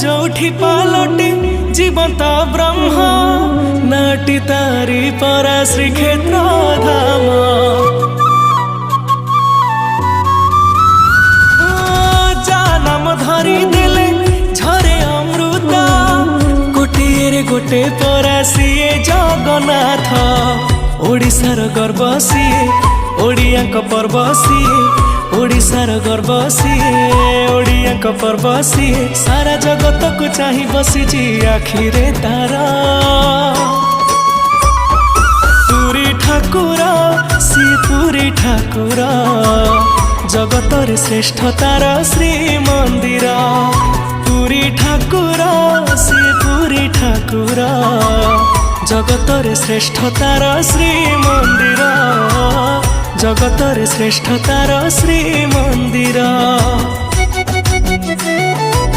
जोठी पालटी जीवंत ब्रह्म नाटी तारी परा श्रीक्षेत्र धाम। जा नाम धरी देले झरे अमृत गोटे गोटे परा सीए जगन्नाथ। ओडिशार गर्व सीए ओडिया पर्व सीए ओडिशार गर्व सीए ओडिया पर्व सीए सारा जगत को चाही बसीची आखिरे तारा। पुरी ठाकुर सी पुरी ठाकुर जगतर श्रेष्ठ तार श्री मंदिर। पुरी ठाकुर सी पुरी ठाकुर जगतर श्रेष्ठ तार श्री मंदिर जगतर श्रेष्ठ तार श्री मंदिर।